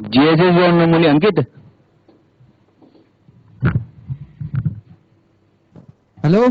GSS मुली अंकित. Hello.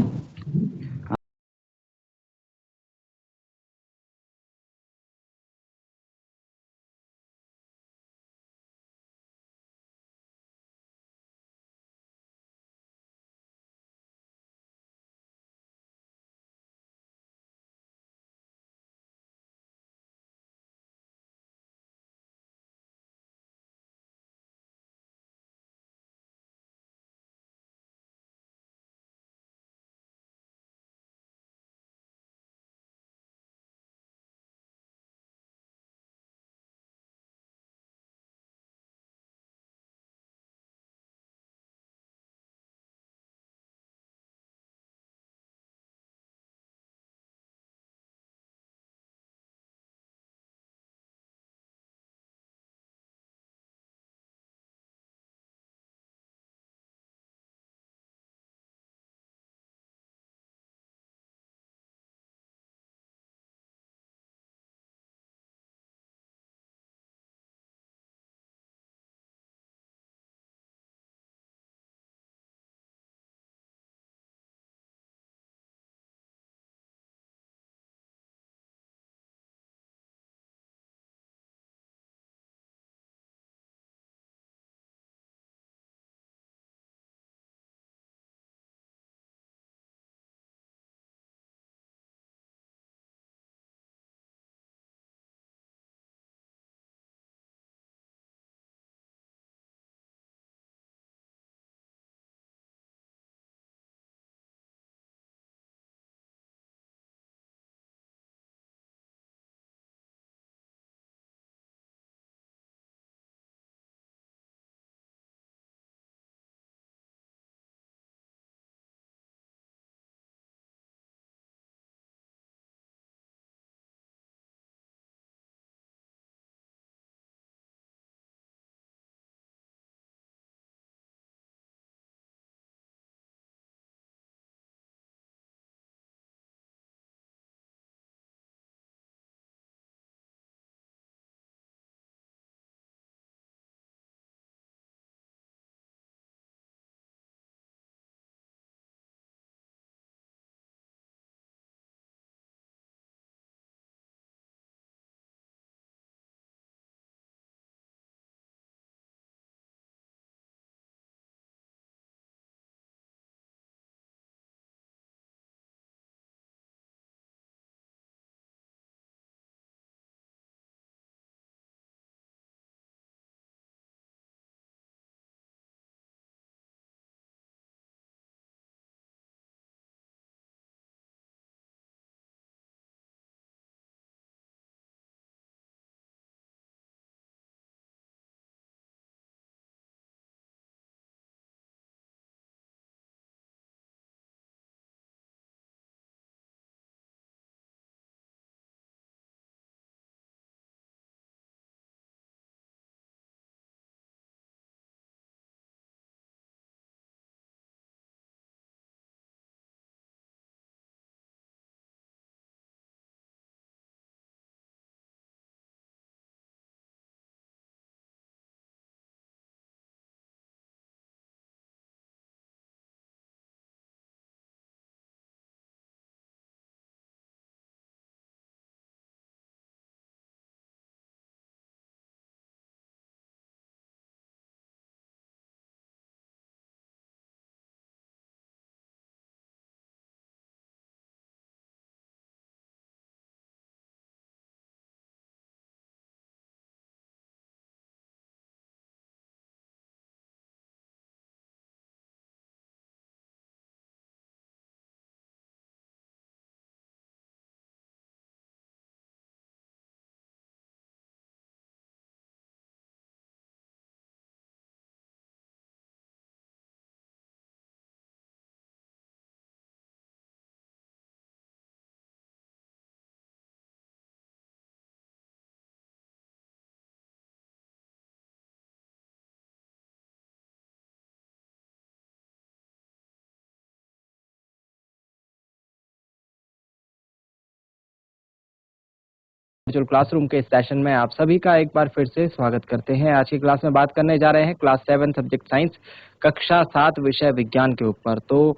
Virtual classroom के इस सेशन में आप सभी का एक बार फिर से स्वागत करते हैं। आज की क्लास में बात करने जा रहे हैं क्लास 7 सब्जेक्ट साइंस कक्षा 7 विषय विज्ञान के ऊपर। तो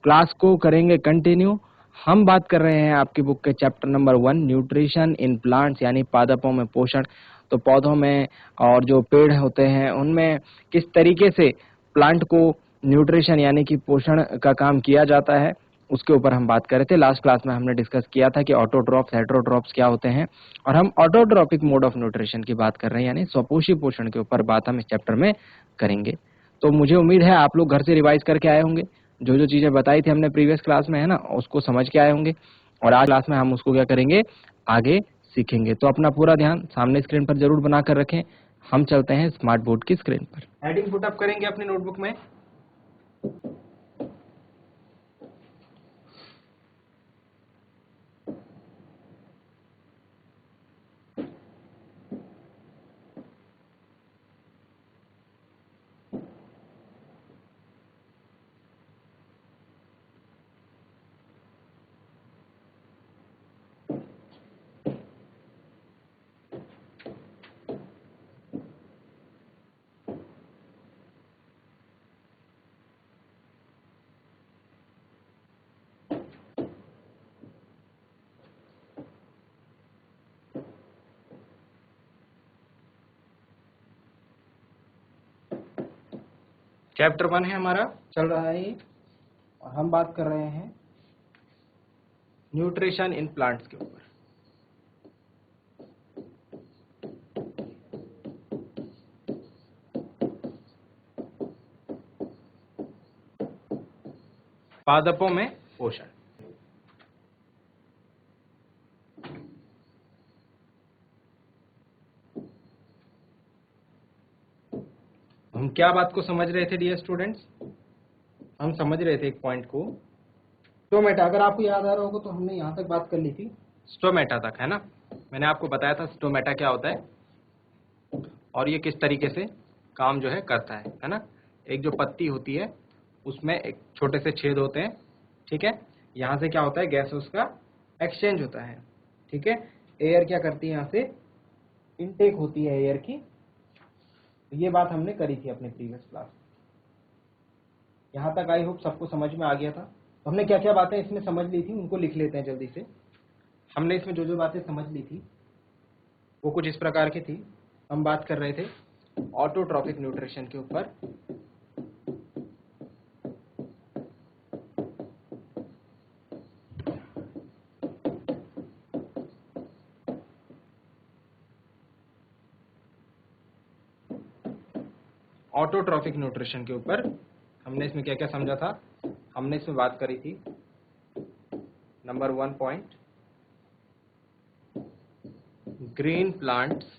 क्लास को करेंगे कंटिन्यू। हम बात कर रहे हैं आपकी बुक के chapter number 1 nutrition in plants यानी पादपों में पोषण। तो पौधों में और जो पेड़ होते हैं उनमें किस तरीके से प्लांट को न्यूट्रिशन यानी कि पोषण का काम किया जाता है उसके ऊपर हम बात कर रहे थे। लास्ट क्लास में हमने डिस्कस किया था कि ऑटोट्रॉफ्स हेटेरोट्रॉफ्स क्या होते हैं और हम ऑटोट्रॉपिक मोड ऑफ न्यूट्रिशन की बात कर रहे हैं यानी स्वपोषी पोषण के ऊपर बात हम इस चैप्टर में करेंगे। तो मुझे उम्मीद है आप लोग घर से रिवाइज करके आए होंगे, जो जो चीजें बताई थी हमने प्रीवियस क्लास में है ना उसको समझ के आए होंगे और आज क्लास में हम उसको क्या करेंगे आगे सीखेंगे। तो अपना पूरा ध्यान सामने स्क्रीन पर जरूर बनाकर रखें। हम चलते हैं स्मार्ट बोर्ड की स्क्रीन पर। हेडिंग पुट अप करेंगे अपनी नोटबुक में। चैप्टर 1 है हमारा, चल रहा है ये और हम बात कर रहे हैं न्यूट्रिशन इन प्लांट्स के ऊपर। पादपों में पोषण। हम क्या बात को समझ रहे थे डियर स्टूडेंट्स? हम समझ रहे थे एक पॉइंट को, स्टोमेटा। अगर आपको याद आ रहा होगा तो हमने यहाँ तक बात कर ली थी स्टोमेटा तक, है ना। मैंने आपको बताया था स्टोमेटा क्या होता है और ये किस तरीके से काम जो है करता है ना। एक जो पत्ती होती है उसमें एक छोटे से छेद होते हैं, ठीक है। यहाँ से क्या होता है, गैस उसका एक्सचेंज होता है, ठीक है। एयर क्या करती है, यहाँ से इनटेक होती है एयर की। ये बात हमने करी थी अपने प्रीवियस क्लास। यहाँ तक आई होप सबको समझ में आ गया था। तो हमने क्या क्या बातें इसमें समझ ली थी उनको लिख लेते हैं जल्दी से। हमने इसमें जो जो बातें समझ ली थी वो कुछ इस प्रकार की थी। हम बात कर रहे थे ऑटोट्रॉपिक न्यूट्रिशन के ऊपर। ऑटोट्रॉपिक न्यूट्रिशन के ऊपर हमने इसमें क्या क्या समझा था। हमने इसमें बात करी थी number 1 point, green plants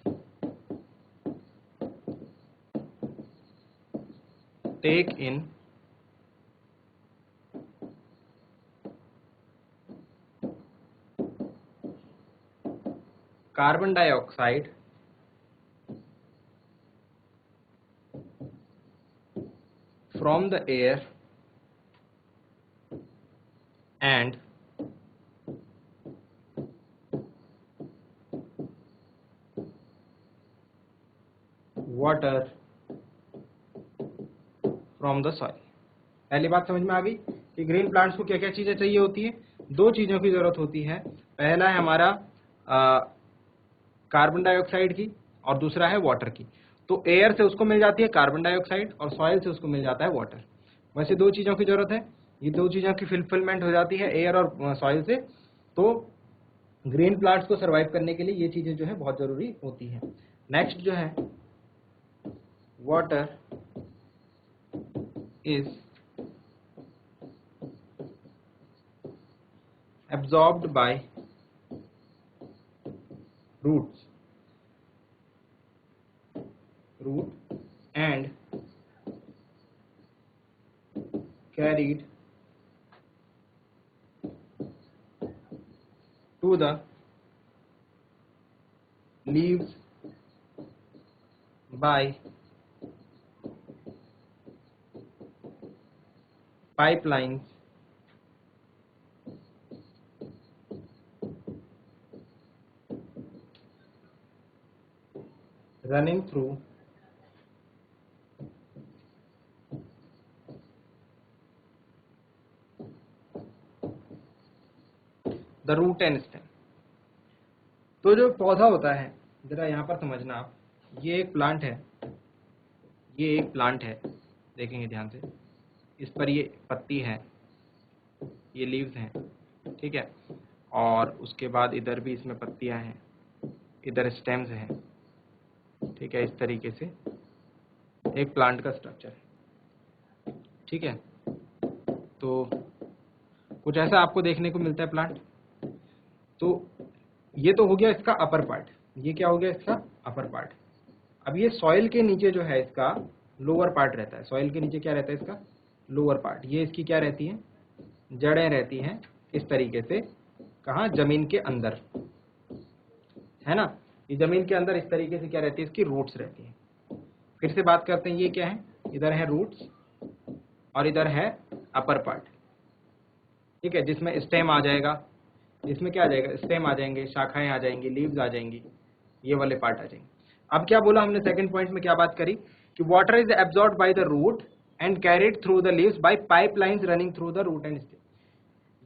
take in carbon dioxide from the air and water from the soil। पहली बात समझ में आ गई कि ग्रीन प्लांट्स को क्या क्या चीजें चाहिए होती है। दो चीजों की जरूरत होती है। पहला है हमारा कार्बन डाइऑक्साइड की और दूसरा है वाटर की। तो एयर से उसको मिल जाती है कार्बन डाइऑक्साइड और सॉइल से उसको मिल जाता है वाटर। वैसे दो चीजों की जरूरत है, ये दो चीजों की फुलफिलमेंट हो जाती है एयर और सॉइल से। तो ग्रीन प्लांट्स को सरवाइव करने के लिए ये चीजें जो है बहुत जरूरी होती है। नेक्स्ट जो है water is absorbed by roots and carried to the leaves by pipelines running through the root and stem। तो जो पौधा होता है, जरा यहाँ पर समझना आप, ये एक प्लांट है, ये एक प्लांट है, देखेंगे ध्यान से, इस पर ये पत्ती है, ये लीव्स हैं, ठीक है, और उसके बाद इधर भी इसमें पत्तियां हैं, इधर स्टेम्स हैं, ठीक है, इस तरीके से एक प्लांट का स्ट्रक्चर है, ठीक है। तो कुछ ऐसा आपको देखने को मिलता है प्लांट। तो ये तो हो गया इसका अपर पार्ट, ये क्या हो गया इसका अपर पार्ट। अब ये सॉइल के नीचे जो है इसका लोअर पार्ट रहता है, सॉइल के नीचे क्या रहता है इसका लोअर पार्ट, ये इसकी क्या रहती है, जड़ें रहती हैं इस तरीके से, कहाँ, जमीन के अंदर, है ना, ये जमीन के अंदर इस तरीके से क्या रहती है, इसकी रूट्स रहती है। फिर से बात करते हैं, ये क्या है, इधर है रूट्स और इधर है अपर पार्ट, ठीक है, जिसमें स्टेम आ जाएगा, इसमें क्या आ जाएगा, स्टेम आ जाएंगे, शाखाएं आ जाएंगी, लीव्स आ जाएंगी, ये वाले पार्ट आ जाएंगे। अब क्या बोला हमने सेकंड पॉइंट में, क्या बात करी कि water is absorbed by the root and carried through the leaves by pipelines running through the root and stem.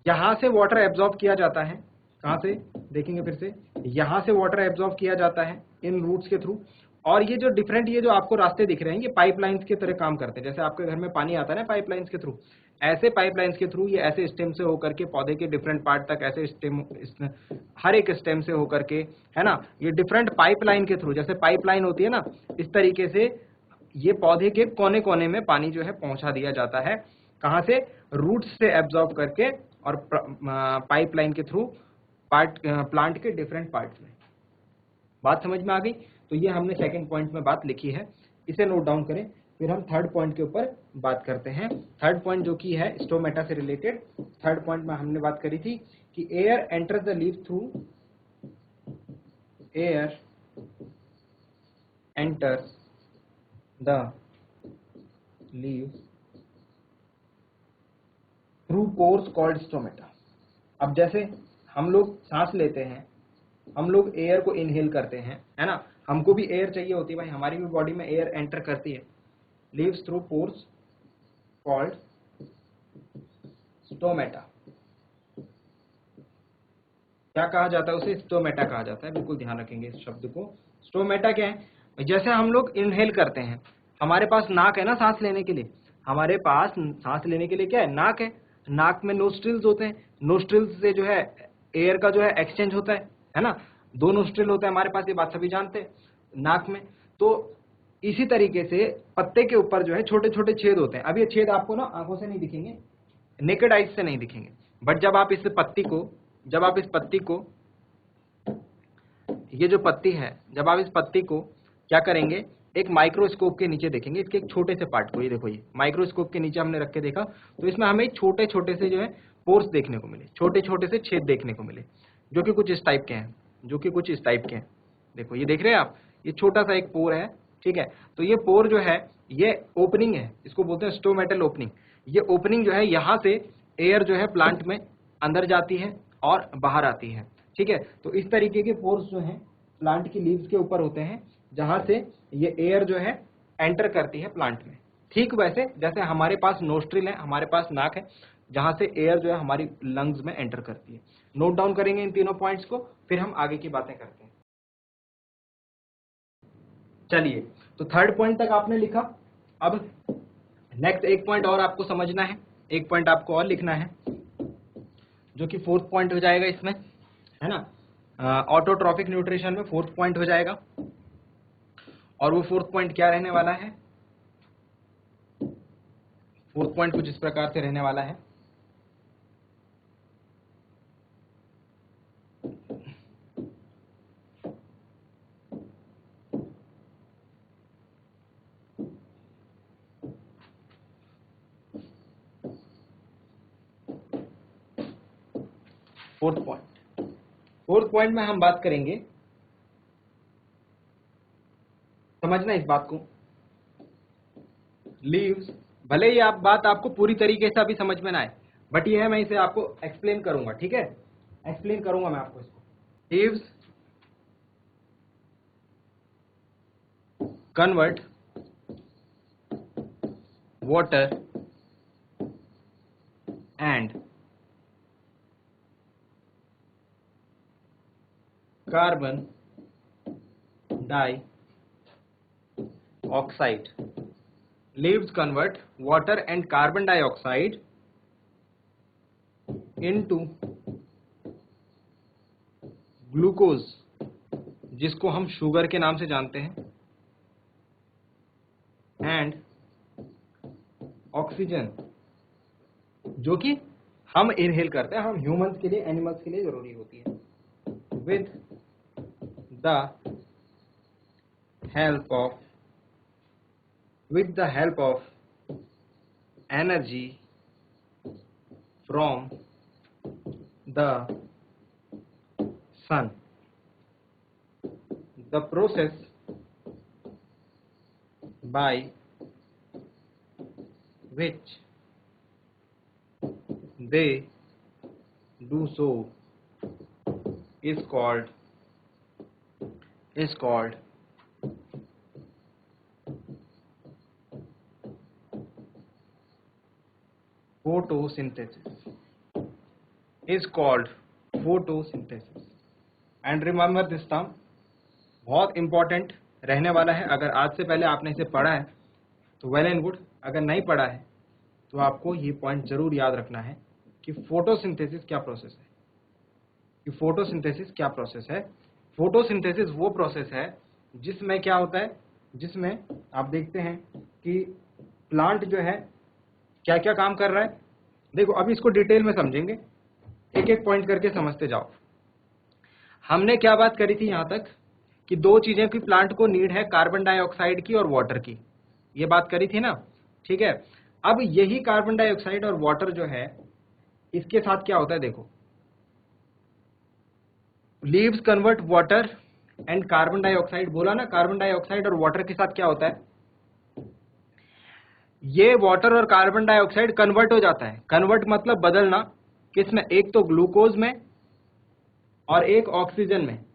यहां से वाटर एब्जॉर्ब किया जाता है, कहां से, देखेंगे फिर से, यहां से वाटर एब्जॉर्ब किया जाता है इन रूट्स के थ्रू। और ये जो डिफरेंट, ये जो आपको रास्ते दिख रहे हैं, ये पाइपलाइंस की तरह काम करते हैं, जैसे आपके घर में पानी आता है ना पाइपलाइंस के थ्रू, ऐसे पाइपलाइंस के थ्रू ये ऐसे स्टेम से होकर के पौधे के डिफरेंट पार्ट तक, ऐसे स्टेम, हर एक स्टेम से होकर के, है ना, ये डिफरेंट पाइपलाइन के थ्रू, जैसे पाइपलाइन होती है ना, इस तरीके से ये पौधे के कोने कोने में पानी जो है पहुंचा दिया जाता है, कहां से, रूट्स से एब्जॉर्ब करके और पाइपलाइन के थ्रू प्लांट के डिफरेंट पार्ट्स में। बात समझ में आ गई। तो ये हमने सेकंड पॉइंट में बात लिखी है, इसे नोट डाउन करें। फिर हम थर्ड पॉइंट के ऊपर बात करते हैं। थर्ड पॉइंट जो कि है स्टोमेटा से रिलेटेड, थर्ड पॉइंट में हमने बात करी थी कि air enters the leaf through, air enters the leave through pores called stomata. अब जैसे हम लोग सांस लेते हैं, हम लोग एयर को इनहेल करते हैं, है ना, हमको भी एयर चाहिए होती है भाई, हमारी भी बॉडी में एयर एंटर करती है, leaves through pores called stomata. क्या कहा जाता है उसे, स्टोमेटा कहा जाता है, बिल्कुल ध्यान रखेंगे इस शब्द को। स्टोमेटा क्या है, जैसे हम लोग इनहेल करते हैं, हमारे पास नाक है ना सांस लेने के लिए, हमारे पास सांस लेने के लिए क्या है, नाक है, नाक में नोस्ट्रिल्स होते हैं, नोस्ट्रिल्स से जो है एयर का जो है एक्सचेंज होता है ना, दो नोस्ट्रिल होता है हमारे पास, ये बात सभी जानते हैं नाक में। तो इसी तरीके से पत्ते के ऊपर जो है छोटे छोटे छेद होते हैं। अब ये छेद आपको ना आंखों से नहीं दिखेंगे, नेकेड आइज से नहीं दिखेंगे, बट जब आप इस पत्ती को, ये जो पत्ती है, जब आप इस पत्ती को क्या करेंगे, एक माइक्रोस्कोप के नीचे देखेंगे, इसके एक छोटे से पार्ट को, ये देखो, ये माइक्रोस्कोप के नीचे हमने रख के देखा, तो इसमें हमें छोटे छोटे से जो है पोर्स देखने को मिले, छोटे छोटे से छेद देखने को मिले, जो कि कुछ इस टाइप के हैं, देखो ये देख रहे हैं आप, ये छोटा सा एक पोर है, ठीक है। तो ये पोर जो है, ये ओपनिंग है, इसको बोलते हैं स्टोमेटल ओपनिंग। ये ओपनिंग जो है, यहाँ से एयर जो है प्लांट में अंदर जाती है और बाहर आती है, ठीक है। तो इस तरीके के पोर्स जो हैं प्लांट की लीव्स के ऊपर होते हैं, जहां से ये एयर जो है एंटर करती है प्लांट में। ठीक वैसे जैसे हमारे पास नोस्ट्रिल है, हमारे पास नाक है, जहां से एयर जो है हमारी लंग्स में एंटर करती है। नोट डाउन करेंगे इन तीनों पॉइंट्स को, फिर हम आगे की बातें करते हैं। चलिए, तो थर्ड पॉइंट तक आपने लिखा। अब नेक्स्ट एक पॉइंट और आपको समझना है, एक पॉइंट आपको और लिखना है, जो कि फोर्थ पॉइंट हो जाएगा इसमें, है ना, ऑटोट्रॉफिक न्यूट्रिशन में फोर्थ पॉइंट हो जाएगा। और वो फोर्थ पॉइंट क्या रहने वाला है, फोर्थ पॉइंट कुछ इस प्रकार से रहने वाला है। फोर्थ पॉइंट में हम बात करेंगे, समझना इस बात को, लीव्स, भले ही आप बात आपको पूरी तरीके से अभी समझ में ना आए, बट ये है, मैं इसे आपको एक्सप्लेन करूंगा, ठीक है, एक्सप्लेन करूंगा मैं आपको इसको। Leaves convert water and carbon dioxide. Leaves convert water and carbon dioxide into glucose, जिसको हम शुगर के नाम से जानते हैं, एंड ऑक्सीजन, जो कि हम इनहेल करते हैं, हम ह्यूमंस के लिए, एनिमल्स के लिए जरूरी होती है, with the help of energy from the sun. The process by which they do so is called photosynthesis. And remember this term, बहुत इंपॉर्टेंट रहने वाला है। अगर आज से पहले आपने इसे पढ़ा है तो वेल एंड गुड, अगर नहीं पढ़ा है तो आपको ये पॉइंट जरूर याद रखना है कि फोटोसिंथेसिस क्या प्रोसेस है। फोटोसिंथेसिस वो प्रोसेस है जिसमें क्या होता है, जिसमें आप देखते हैं कि प्लांट जो है क्या क्या काम कर रहा है। देखो अभी इसको डिटेल में समझेंगे, एक एक पॉइंट करके समझते जाओ। हमने क्या बात करी थी यहां तक कि दो चीजें की प्लांट को नीड है, कार्बन डाइऑक्साइड की और वाटर की, ये बात करी थी ना, ठीक है। अब यही कार्बन डाइऑक्साइड और वाटर जो है, इसके साथ क्या होता है देखो, leaves convert water and carbon dioxide, बोला ना, कार्बन डाइऑक्साइड और वाटर के साथ क्या होता है, ये वाटर और कार्बन डाइऑक्साइड कन्वर्ट हो जाता है। कन्वर्ट मतलब बदलना, किसमें, एक तो ग्लूकोज में और एक ऑक्सीजन में।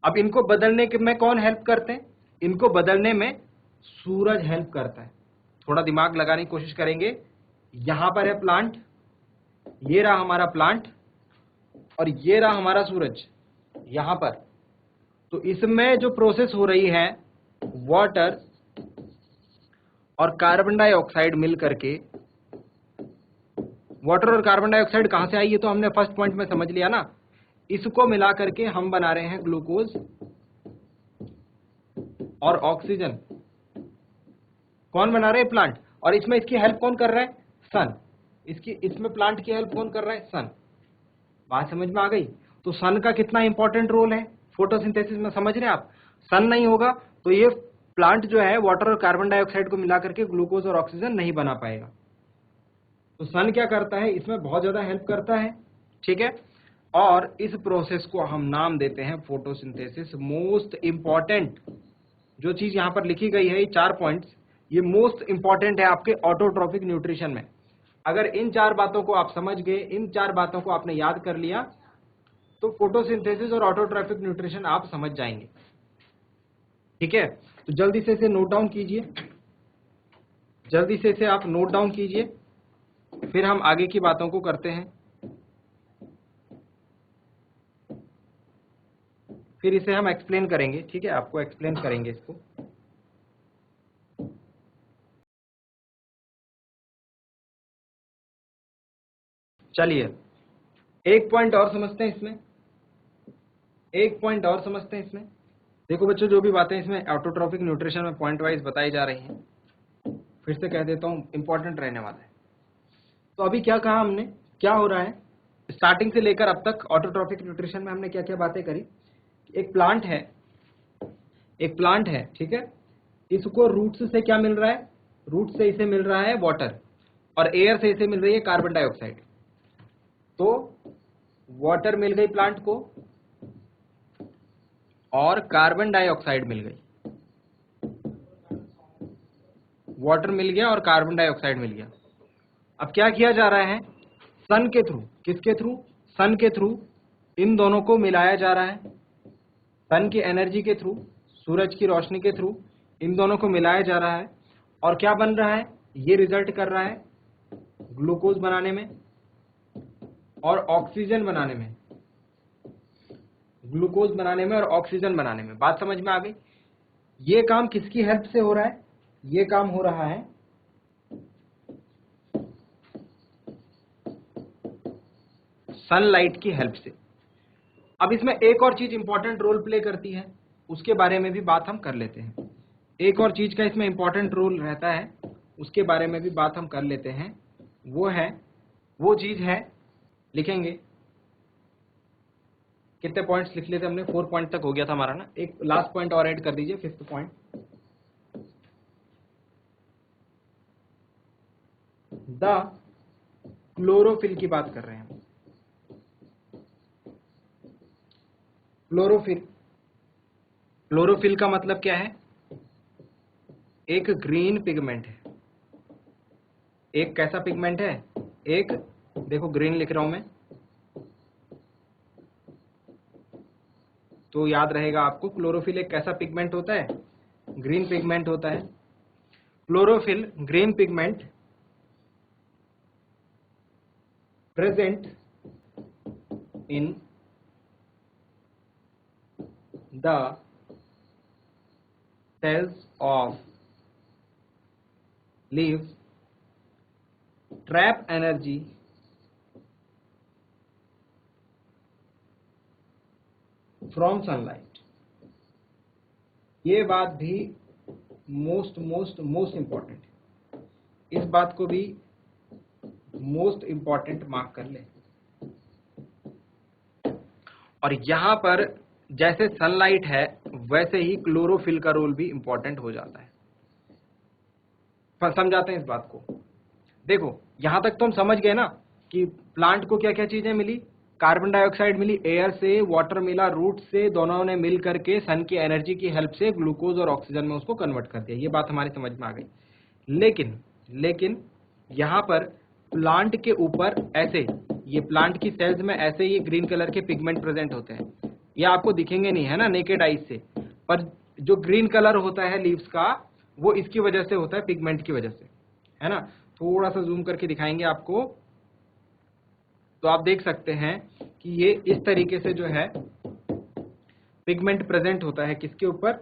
अब इनको बदलने के में कौन हेल्प करते हैं, इनको बदलने में सूरज हेल्प करता है। थोड़ा दिमाग लगाने की कोशिश करेंगे, यहां पर है प्लांट, ये रहा हमारा प्लांट और ये रहा हमारा सूरज यहां पर। तो इसमें जो प्रोसेस हो रही है, वाटर और कार्बन डाइऑक्साइड मिल करके, वाटर और कार्बन डाइऑक्साइड कहां से आई, ये तो हमने फर्स्ट पॉइंट में समझ लिया ना। इसको मिला करके हम बना रहे हैं ग्लूकोज और ऑक्सीजन। कौन बना रहे हैं, प्लांट। और इसमें इसकी हेल्प कौन कर रहा है, सन। इसमें प्लांट की हेल्प कौन कर रहा है, सन। बात समझ में आ गई। तो सन का कितना इंपॉर्टेंट रोल है फोटोसिंथेसिस में, समझ रहे हैं आप। सन नहीं होगा तो ये प्लांट जो है वाटर और कार्बन डाइऑक्साइड को मिला करके ग्लूकोज और ऑक्सीजन नहीं बना पाएगा। तो सन क्या करता है, इसमें बहुत ज्यादा हेल्प करता है, ठीक है। और इस प्रोसेस को हम नाम देते हैं फोटोसिंथेसिस। मोस्ट इंपॉर्टेंट जो चीज यहां पर लिखी गई है, ये 4 पॉइंट्स, ये मोस्ट इंपॉर्टेंट है आपके ऑटोट्रॉफिक न्यूट्रिशन में। अगर इन 4 बातों को आप समझ गए, इन 4 बातों को आपने याद कर लिया, तो फोटोसिंथेसिस और ऑटोट्रॉफिक न्यूट्रिशन आप समझ जाएंगे, ठीक है। तो जल्दी से इसे नोट डाउन कीजिए, जल्दी से इसे आप नोट डाउन कीजिए, फिर हम आगे की बातों को करते हैं। फिर इसे हम एक्सप्लेन करेंगे, ठीक है, आपको एक्सप्लेन करेंगे इसको। चलिए एक पॉइंट और समझते हैं इसमें, एक पॉइंट और समझते हैं इसमें। देखो बच्चों, जो भी बातें इसमें ऑटोट्रॉफिक न्यूट्रिशन में पॉइंट वाइज बताई जा रही हैं, फिर से कह देता हूं, इंपॉर्टेंट रहने वाला है। तो अभी क्या कहा हमने, क्या हो रहा है, स्टार्टिंग से लेकर अब तक ऑटोट्रॉफिक न्यूट्रिशन में हमने क्या क्या बातें करी। एक प्लांट है, एक प्लांट है, ठीक है, इसको रूट्स से क्या मिल रहा है, रूट से इसे मिल रहा है वाटर, और एयर से इसे मिल रही है कार्बन डाइऑक्साइड। तो वाटर मिल गई प्लांट को और कार्बन डाइऑक्साइड मिल गई, वाटर मिल गया और कार्बन डाइऑक्साइड मिल गया। अब क्या किया जा रहा है, सन के थ्रू, किसके थ्रू, सन के थ्रू इन दोनों को मिलाया जा रहा है। सन की एनर्जी के थ्रू, सूरज की रोशनी के थ्रू इन दोनों को मिलाया जा रहा है और क्या बन रहा है, ये रिजल्ट कर रहा है ग्लूकोज बनाने में और ऑक्सीजन बनाने में, ग्लूकोज बनाने में और ऑक्सीजन बनाने में। बात समझ में आ गई? ये काम किसकी हेल्प से हो रहा है? ये काम हो रहा है सनलाइट की हेल्प से। अब इसमें एक और चीज इंपॉर्टेंट रोल प्ले करती है, उसके बारे में भी बात हम कर लेते हैं। एक और चीज का इसमें इंपॉर्टेंट रोल रहता है, उसके बारे में भी बात हम कर लेते हैं। वो चीज है, लिखेंगे कितने पॉइंट्स लिख लेते हमने? 4 पॉइंट तक हो गया था हमारा ना। एक लास्ट पॉइंट और ऐड कर दीजिए, 5th पॉइंट। द क्लोरोफिल की बात कर रहे हैं हम। क्लोरोफिल का मतलब क्या है? एक ग्रीन पिगमेंट है। एक कैसा पिगमेंट है? एक, देखो ग्रीन लिख रहा हूं मैं, तो याद रहेगा आपको, क्लोरोफिल एक कैसा पिगमेंट होता है? ग्रीन पिगमेंट होता है। Chlorophyll green pigment present in the cells of leaves trap energy from sunlight। ये बात भी मोस्ट इंपॉर्टेंट है, इस बात को भी मोस्ट इंपॉर्टेंट मार्क कर ले। और यहां पर जैसे सनलाइट है वैसे ही क्लोरोफिल का रोल भी इंपॉर्टेंट हो जाता है। समझाते हैं इस बात को। देखो यहां तक तो हम समझ गए ना कि प्लांट को क्या क्या चीजें मिली? कार्बन डाइऑक्साइड मिली एयर से, वाटर मिला रूट से, दोनों ने मिल करके सन की एनर्जी की हेल्प से ग्लूकोज और ऑक्सीजन में उसको कन्वर्ट कर दिया। ये बात हमारी समझ में आ गई। लेकिन यहां पर प्लांट के ऊपर ऐसे, ये प्लांट की सेल्स में ऐसे ये ग्रीन कलर के पिगमेंट प्रेजेंट होते हैं। ये आपको दिखेंगे नहीं है ना नेकेड आइज से, पर जो ग्रीन कलर होता है लीव्स का वो इसकी वजह से होता है, पिगमेंट की वजह से, है ना। थोड़ा सा जूम करके दिखाएंगे आपको, तो आप देख सकते हैं कि ये इस तरीके से जो है पिगमेंट प्रेजेंट होता है किसके ऊपर?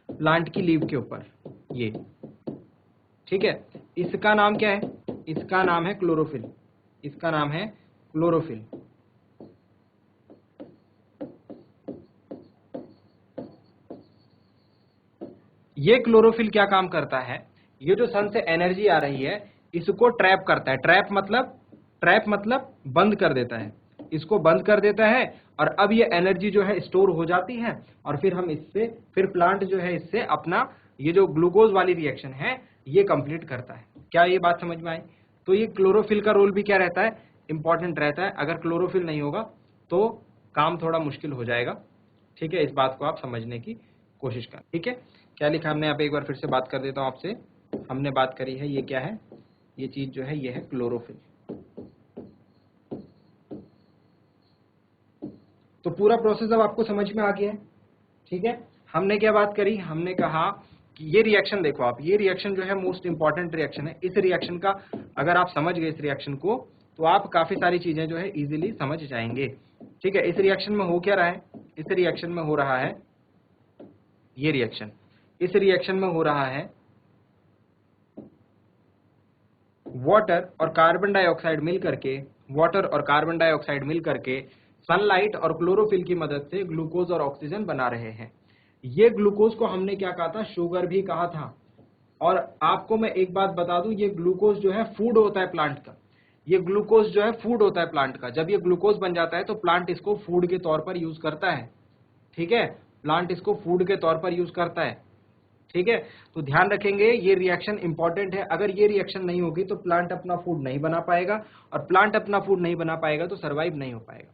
प्लांट की लीव के ऊपर, ये ठीक है। इसका नाम क्या है? इसका नाम है क्लोरोफिल। इसका नाम है क्लोरोफिल। ये क्लोरोफिल क्या काम करता है? ये जो सन से एनर्जी आ रही है इसको ट्रैप करता है। ट्रैप मतलब बंद कर देता है, इसको बंद कर देता है। और अब ये एनर्जी जो है स्टोर हो जाती है और फिर हम इससे, फिर प्लांट जो है इससे अपना ये जो ग्लूकोज वाली रिएक्शन है ये कंप्लीट करता है। क्या ये बात समझ में आई? तो ये क्लोरोफिल का रोल भी क्या रहता है? इंपॉर्टेंट रहता है। अगर क्लोरोफिल नहीं होगा तो काम थोड़ा मुश्किल हो जाएगा। ठीक है, इस बात को आप समझने की कोशिश करें। ठीक है, क्या लिखा हमने यहाँ पे? एक बार फिर से बात कर देता हूँ आपसे। हमने बात करी है, ये क्या है? ये चीज जो है ये है क्लोरोफिल। तो पूरा प्रोसेस अब आपको समझ में आ गया है। ठीक है, हमने क्या बात करी? हमने कहा कि ये रिएक्शन देखो आप, ये रिएक्शन जो है मोस्ट इंपॉर्टेंट रिएक्शन है। इस रिएक्शन का अगर आप समझ गए इस रिएक्शन को, तो आप काफी सारी चीजें जो है इजीली समझ जाएंगे। ठीक है, इस रिएक्शन में हो क्या रहा है? इस रिएक्शन में हो रहा है ये रिएक्शन। इस रिएक्शन में हो रहा है वाटर और कार्बन डाइऑक्साइड मिल करके सनलाइट और क्लोरोफिल की मदद से ग्लूकोज और ऑक्सीजन बना रहे हैं। ये ग्लूकोज को हमने क्या कहा था? शुगर भी कहा था। और आपको मैं एक बात बता दूं, ये ग्लूकोज जो है फूड होता है प्लांट का। ये ग्लूकोज जो है फूड होता है प्लांट का। जब ये ग्लूकोज बन जाता है तो प्लांट इसको फूड के तौर पर यूज करता है। ठीक है, प्लांट इसको फूड के तौर पर यूज करता है। ठीक है, तो ध्यान रखेंगे ये रिएक्शन इंपॉर्टेंट है। अगर ये रिएक्शन नहीं होगी तो प्लांट अपना फूड नहीं बना पाएगा, और प्लांट अपना फूड नहीं बना पाएगा तो सरवाइव नहीं हो पाएगा।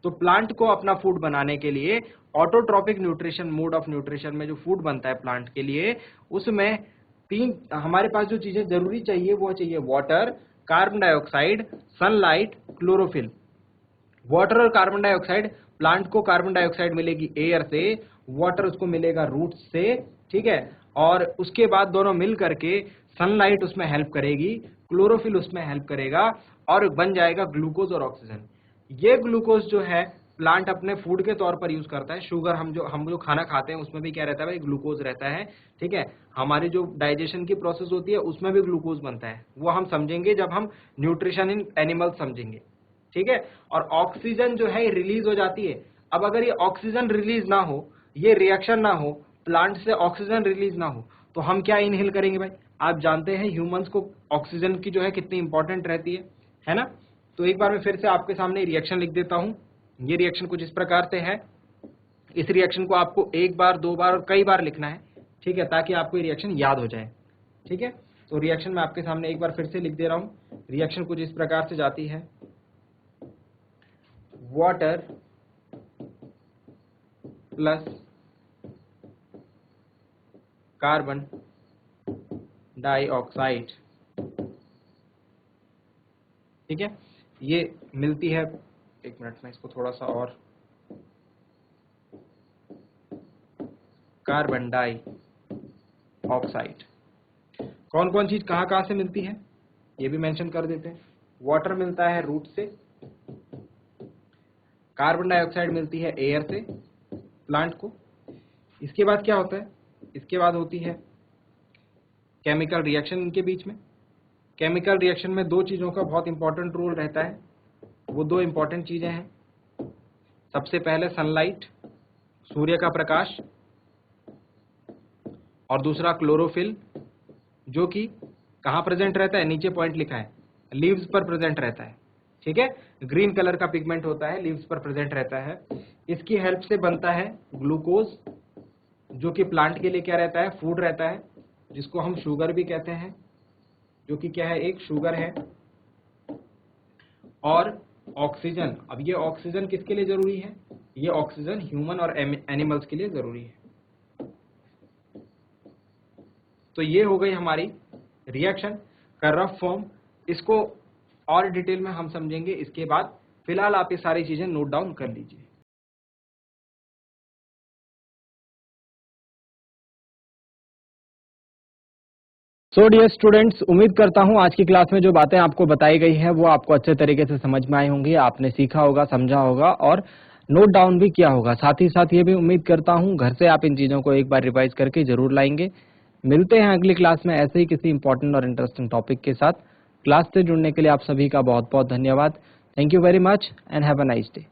तो प्लांट को अपना फूड बनाने के लिए autotrophic nutrition, mode of nutrition में जो फूड बनता है प्लांट के लिए, उसमें तीन हमारे पास जो चीजें जरूरी चाहिए वो चाहिए water, carbon dioxide, sunlight, chlorophyll. Water और कार्बन डाइऑक्साइड, प्लांट को कार्बन डाइऑक्साइड मिलेगी एयर से वाटर उसको मिलेगा रूट से, ठीक है, और उसके बाद दोनों मिल करके सनलाइट उसमें हेल्प करेगी, क्लोरोफिल उसमें हेल्प करेगा और बन जाएगा ग्लूकोज और ऑक्सीजन। ये ग्लूकोज जो है प्लांट अपने फूड के तौर पर यूज करता है। शुगर हम जो खाना खाते हैं उसमें भी क्या रहता है भाई, ग्लूकोज रहता है, ठीक है। हमारी जो डाइजेशन की प्रोसेस होती है उसमें भी ग्लूकोज बनता है, वो हम समझेंगे जब हम न्यूट्रिशन इन एनिमल्स समझेंगे, ठीक है। और ऑक्सीजन जो है रिलीज हो जाती है। अब अगर ये ऑक्सीजन रिलीज ना हो, ये रिएक्शन ना हो, प्लांट से ऑक्सीजन रिलीज ना हो, तो हम क्या इनहेल करेंगे भाई। आप जानते हैं ह्यूमंस को ऑक्सीजन की जो है कितनी इंपॉर्टेंट रहती है ना। तो एक बार मैं फिर से आपके सामने रिएक्शन लिख देता हूं। ये रिएक्शन कुछ इस प्रकार से है। इस रिएक्शन को आपको एक बार, दो बार और कई बार लिखना है, ठीक है, ताकि आपको ये रिएक्शन याद हो जाए, ठीक है। तो रिएक्शन मैं आपके सामने एक बार फिर से लिख दे रहा हूं। रिएक्शन कुछ इस प्रकार से जाती है, वाटर प्लस कार्बन डाइऑक्साइड, ठीक है, ये मिलती है। एक मिनट में इसको थोड़ा सा और, कार्बन डाइऑक्साइड कौन कौन चीज कहां कहां से मिलती है ये भी मेंशन कर देते हैं। वाटर मिलता है रूट से, कार्बन डाइऑक्साइड मिलती है एयर से प्लांट को। इसके बाद क्या होता है, इसके बाद होती है केमिकल रिएक्शन इनके बीच में। केमिकल रिएक्शन में दो चीजों का बहुत इंपॉर्टेंट रोल रहता है। वो दो इंपॉर्टेंट चीजें हैं, सबसे पहले सनलाइट, सूर्य का प्रकाश, और दूसरा क्लोरोफिल, जो कि कहां प्रेजेंट रहता है, नीचे पॉइंट लिखा है, लीव्स पर प्रेजेंट रहता है, ठीक है। ग्रीन कलर का पिगमेंट होता है, लीव्स पर प्रेजेंट रहता है। इसकी हेल्प से बनता है ग्लूकोज, जो कि प्लांट के लिए क्या रहता है, फूड रहता है, जिसको हम शुगर भी कहते हैं, जो कि क्या है, एक शुगर है। और ऑक्सीजन, अब ये ऑक्सीजन किसके लिए जरूरी है, ये ऑक्सीजन ह्यूमन और एनिमल्स के लिए जरूरी है। तो ये हो गई हमारी रिएक्शन का रफ फॉर्म। इसको और डिटेल में हम समझेंगे इसके बाद। फिलहाल आप ये सारी चीजें नोट डाउन कर लीजिए। सो डियर स्टूडेंट्स, उम्मीद करता हूं आज की क्लास में जो बातें आपको बताई गई हैं वो आपको अच्छे तरीके से समझ में आई होंगी, आपने सीखा होगा, समझा होगा और नोट डाउन भी किया होगा। साथ ही साथ ये भी उम्मीद करता हूं घर से आप इन चीजों को एक बार रिवाइज करके जरूर लाएंगे। मिलते हैं अगली क्लास में ऐसे ही किसी इंपॉर्टेंट और इंटरेस्टिंग टॉपिक के साथ। क्लास से जुड़ने के लिए आप सभी का बहुत बहुत धन्यवाद। Thank you very much and have a nice day.